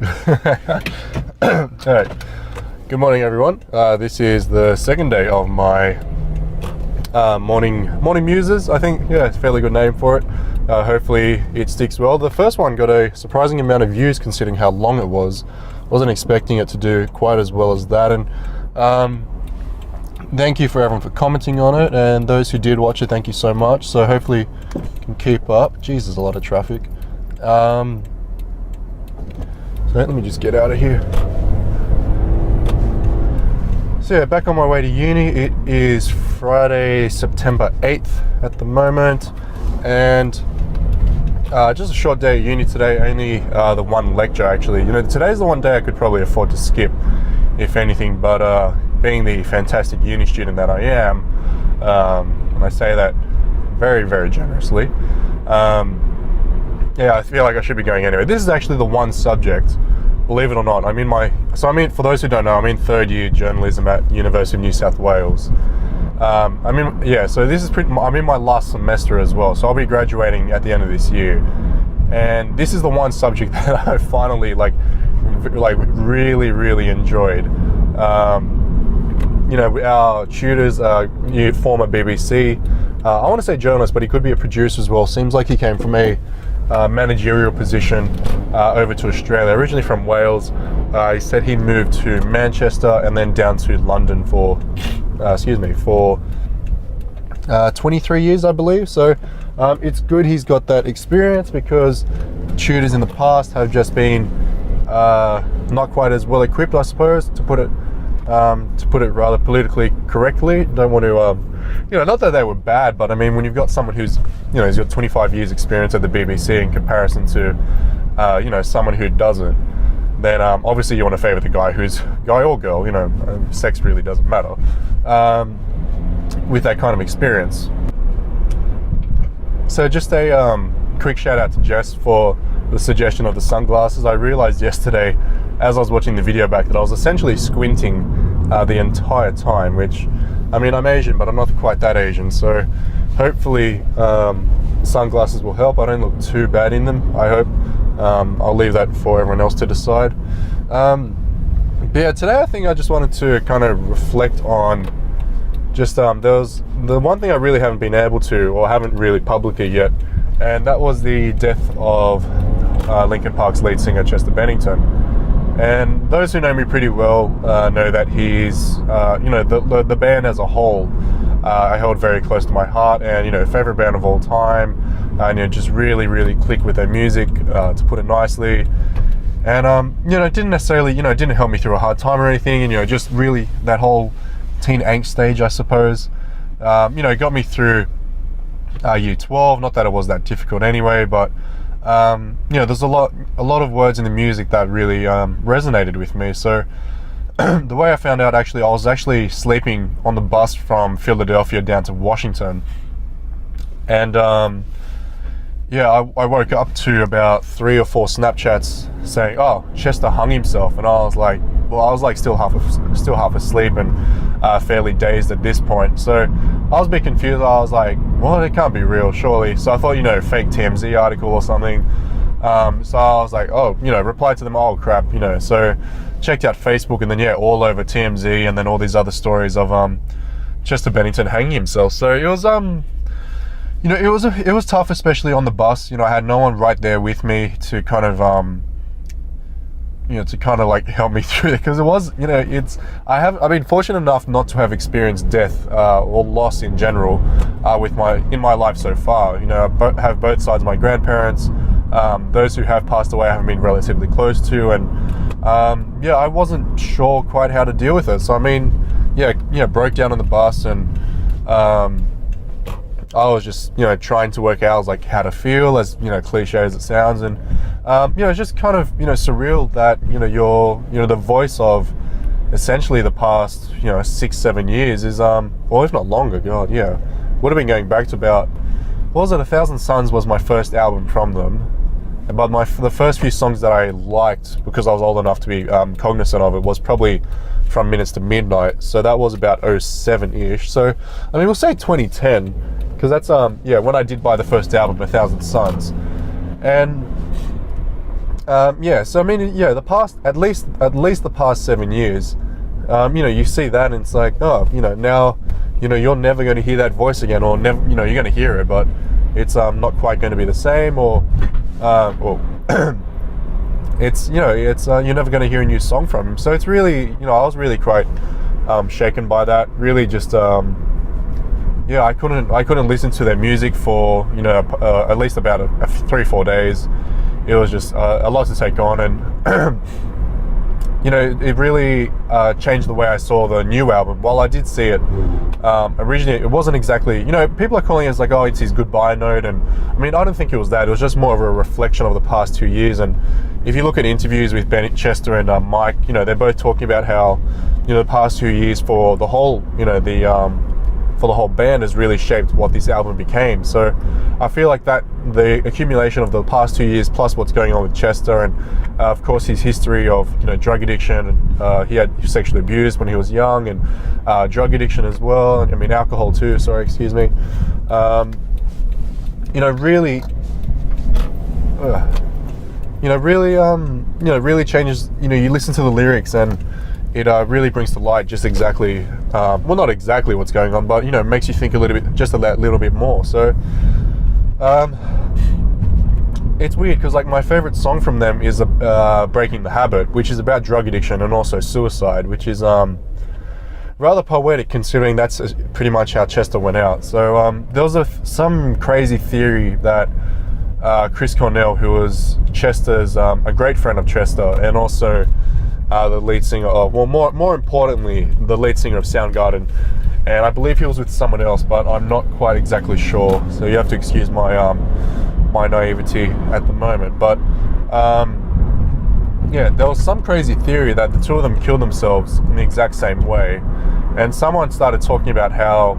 Alright, good morning everyone. This is the second day of my morning muses. I think, yeah, it's a fairly good name for it. Hopefully it sticks well. The first one got a surprising amount of views considering how long it was. Wasn't expecting it to do quite as well as that, and thank you for everyone for commenting on it, and those who did watch it, thank you so much. So hopefully can keep up. Jeez, there's a lot of traffic. So let me just get out of here. So yeah, back on my way to uni. It is Friday, September 8th at the moment, and just a short day at uni today. Only the one lecture actually. You know, today's the one day I could probably afford to skip, if anything, but being the fantastic uni student that I am, and I say that very, very generously, yeah, I feel like I should be going anyway. This is actually the one subject, believe it or not. For those who don't know, I'm in third year journalism at University of New South Wales. So this is I'm in my last semester as well, so I'll be graduating at the end of this year. And this is the one subject that I finally really, really enjoyed. You know, our tutors, former BBC, I want to say journalist, but he could be a producer as well. Seems like he came from a managerial position over to Australia, originally from Wales. He said he moved to Manchester and then down to London for 23 years, I believe. So it's good he's got that experience, because tutors in the past have just been not quite as well equipped, I suppose, to put it rather politically correctly. Don't want to not that they were bad, but I mean, when you've got someone who's got 25 years experience at the BBC in comparison to someone who doesn't, then obviously you want to favor the guy or girl, sex really doesn't matter, with that kind of experience. So just a quick shout out to Jess for the suggestion of the sunglasses. I realized yesterday as I was watching the video back that I was essentially squinting the entire time, which, I mean, I'm Asian, but I'm not quite that Asian, so hopefully sunglasses will help. I don't look too bad in them, I hope. I'll leave that for everyone else to decide. But yeah, today I think I just wanted to kind of reflect on just, there was the one thing I really haven't been able to, or haven't really publicly yet, and that was the death of Linkin Park's lead singer, Chester Bennington. And those who know me pretty well know that he's, the band as a whole, I held very close to my heart, and, favorite band of all time, and, just really, really click with their music, to put it nicely. And, it didn't necessarily, it didn't help me through a hard time or anything, and, just really that whole teen angst stage, I suppose, got me through year 12. Not that it was that difficult anyway, but there's a lot of words in the music that really resonated with me. So the way I found out, actually, I was actually sleeping on the bus from Philadelphia down to Washington, and I woke up to about 3 or 4 Snapchats saying, "Oh, Chester hung himself," and I was like still half asleep and fairly dazed at this point. So I was a bit confused. I was like, well, it can't be real, surely. So I thought, fake TMZ article or something. So I was like, replied to them, oh crap, so checked out Facebook, and then all over TMZ, and then all these other stories of Chester Bennington hanging himself. So it was it was tough, especially on the bus. I had no one right there with me to kind of help me through it, because it was, I've been fortunate enough not to have experienced death or loss in general in my life so far. I have both sides of my grandparents. Those who have passed away I have been relatively close to, and I wasn't sure quite how to deal with it. So I mean, broke down on the bus, and I was just, trying to work out like how to feel, as cliche as it sounds, and it's just kind of surreal that you're the voice of essentially the past 6-7 years is or if not longer. God, yeah, would have been going back to about, what was it, 1,000 Suns was my first album from them, but the first few songs that I liked, because I was old enough to be cognizant of it, was probably From Minutes to Midnight. So that was about 07-ish. So I mean, we'll say 2010, because that's when I did buy the first album, 1,000 Suns. And Yeah, so I mean, yeah, the past, at least the past 7 years, you see that and it's like, oh, now, you're never going to hear that voice again, or never, you're going to hear it, but it's not quite going to be the same, or it's, you're never going to hear a new song from him. So it's really, I was really quite shaken by that. Really just, yeah, I couldn't listen to their music for, at least about 3-4 days. It was just a lot to take on, and it really changed the way I saw the new album. While I did see it, originally it wasn't exactly, people are calling it as like, oh, it's his goodbye note, and I mean, I don't think it was that. It was just more of a reflection of the past 2 years. And if you look at interviews with Chester and Mike, they're both talking about how, the past 2 years for the whole, for the whole band has really shaped what this album became. So I feel like that the accumulation of the past 2 years plus what's going on with Chester, and of course his history of drug addiction, and he had sexual abuse when he was young, and drug addiction as well, and I mean alcohol too, sorry, excuse me, really really changes. You listen to the lyrics and it really brings to light just exactly, well, not exactly what's going on, but makes you think a little bit, just a little bit more. So it's weird because like my favorite song from them is Breaking the Habit, which is about drug addiction and also suicide, which is rather poetic considering that's pretty much how Chester went out. So there was some crazy theory that Chris Cornell, who was Chester's, a great friend of Chester, and also the lead singer of, well, more importantly, the lead singer of Soundgarden, and I believe he was with someone else, but I'm not quite exactly sure, so you have to excuse my my naivety at the moment. But yeah, there was some crazy theory that the two of them killed themselves in the exact same way, and someone started talking about how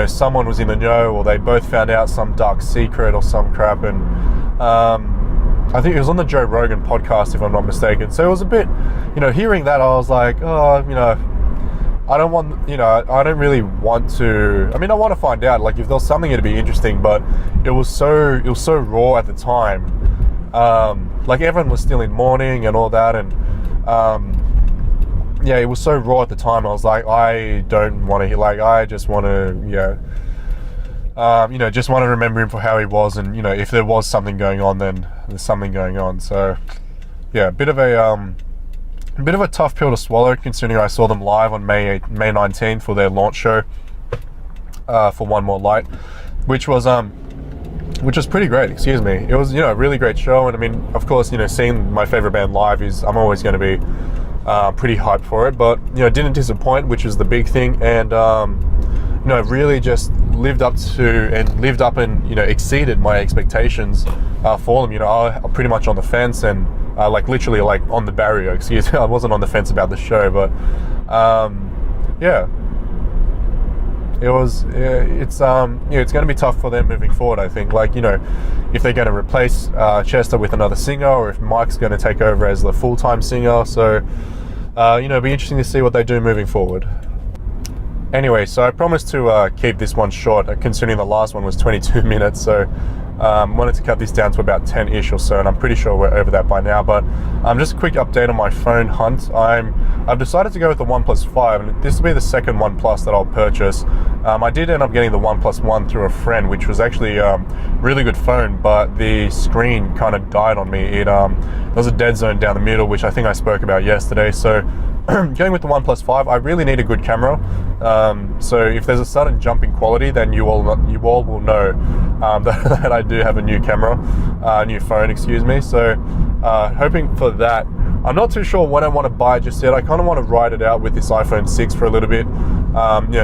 someone was in the know, or they both found out some dark secret or some crap, and I think it was on the Joe Rogan podcast, if I'm not mistaken. So it was a bit, hearing that, I was like, oh, I don't want, I don't really want to. I mean, I want to find out, like, if there was something, it'd be interesting. But it was so raw at the time. Like everyone was still in mourning and all that, and yeah, it was so raw at the time. I was like, I don't want to hear. Like, I just want to, just want to remember him for how he was, and if there was something going on, then there's something going on. So yeah, a bit of a tough pill to swallow, considering I saw them live on May 19th for their launch show for One More Light, which was pretty great. Excuse me. It was a really great show, and I mean, of course, seeing my favorite band live is, I'm always going to be pretty hyped for it. But didn't disappoint, which was the big thing, and really just lived up and exceeded my expectations for them. I was pretty much on the fence, and like literally like on the barrier, excuse me. I wasn't on the fence about the show, but yeah, it was, it's going to be tough for them moving forward, I think. Like, if they're going to replace Chester with another singer, or if Mike's going to take over as the full-time singer. So it'll be interesting to see what they do moving forward. Anyway, so I promised to keep this one short, considering the last one was 22 minutes, so wanted to cut this down to about 10-ish or so, and I'm pretty sure we're over that by now. But just a quick update on my phone hunt. I've decided to go with the OnePlus 5, and this will be the second OnePlus that I'll purchase. I did end up getting the OnePlus 1 through a friend, which was actually a really good phone, but the screen kind of died on me. There was a dead zone down the middle, which I think I spoke about yesterday. So going with the OnePlus 5, I really need a good camera. So if there's a sudden jump in quality, then you all will know that I do have a new camera, new phone, excuse me. So hoping for that. I'm not too sure when I want to buy it just yet. I kind of want to ride it out with this iPhone 6 for a little bit,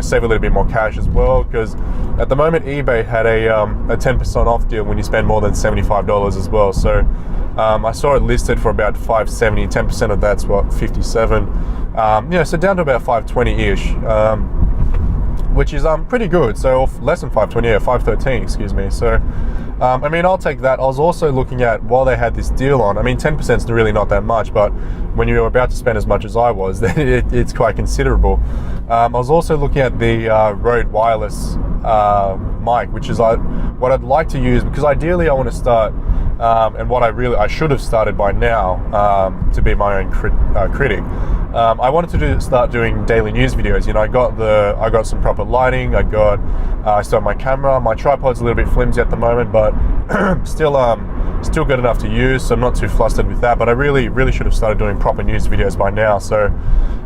save a little bit more cash as well, because at the moment eBay had a 10% off deal when you spend more than $75 as well. So I saw it listed for about $570. 10% of that's what, $57. So down to about $520-ish, which is pretty good. So less than $520, yeah, $513, excuse me. So I mean, I'll take that. I was also looking at, while they had this deal on, I mean, 10% is really not that much, but when you're about to spend as much as I was, then it's quite considerable. I was also looking at the Rode wireless mic, which is what I'd like to use, because ideally I want to start and what I should have started by now, to be my own critic. I wanted to start doing daily news videos. You know, I got some proper lighting. I still have my camera. My tripod's a little bit flimsy at the moment, but still good enough to use, so I'm not too flustered with that. But I really should have started doing proper news videos by now. So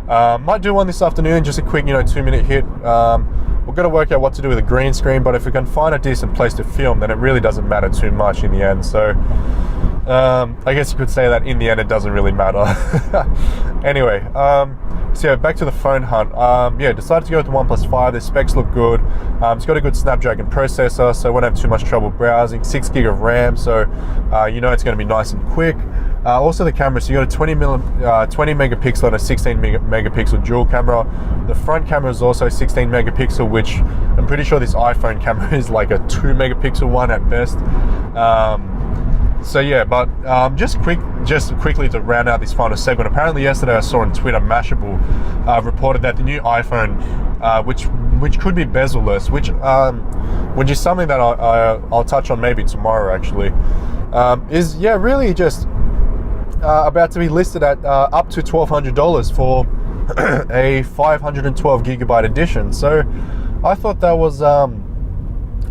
might do one this afternoon, just a quick 2-minute hit. We've got to work out what to do with a green screen, but if we can find a decent place to film, then it really doesn't matter too much in the end. So I guess you could say that in the end it doesn't really matter. Anyway, so yeah, back to the phone hunt. Decided to go with the OnePlus 5. The specs look good. It's got a good Snapdragon processor, so I won't have too much trouble browsing. 6 gig of RAM, so it's going to be nice and quick. Also the camera, so you got a 20 megapixel and a 16 megapixel dual camera. The front camera is also 16 megapixel, which I'm pretty sure this iPhone camera is like a 2 megapixel one at best. So yeah, but just quickly to round out this final segment. Apparently yesterday I saw on Twitter Mashable reported that the new iPhone, which could be bezel-less, which is something that I'll touch on maybe tomorrow actually, is really just about to be listed at up to $1,200 for a 512 gigabyte edition. So I thought that was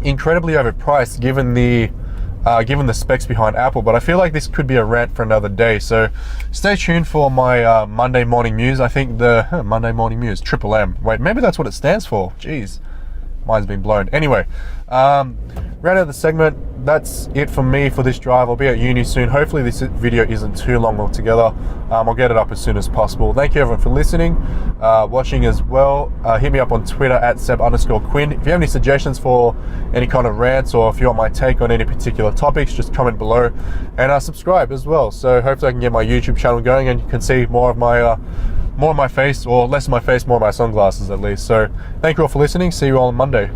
incredibly overpriced given the specs behind Apple, but I feel like this could be a rant for another day. So stay tuned for my Monday Morning Muse. I think the Monday Morning Muse, Triple M. Wait, maybe that's what it stands for. Jeez, mine's been blown. Anyway, round out the segment. That's it for me for this drive. I'll be at uni soon. Hopefully this video isn't too long altogether. I'll get it up as soon as possible. Thank you everyone for listening, watching as well. Hit me up on Twitter at Seb_Quinn. If you have any suggestions for any kind of rants, or if you want my take on any particular topics, just comment below, and subscribe as well. So hopefully I can get my YouTube channel going and you can see more of my face, or less of my face, more of my sunglasses at least. So thank you all for listening. See you all on Monday.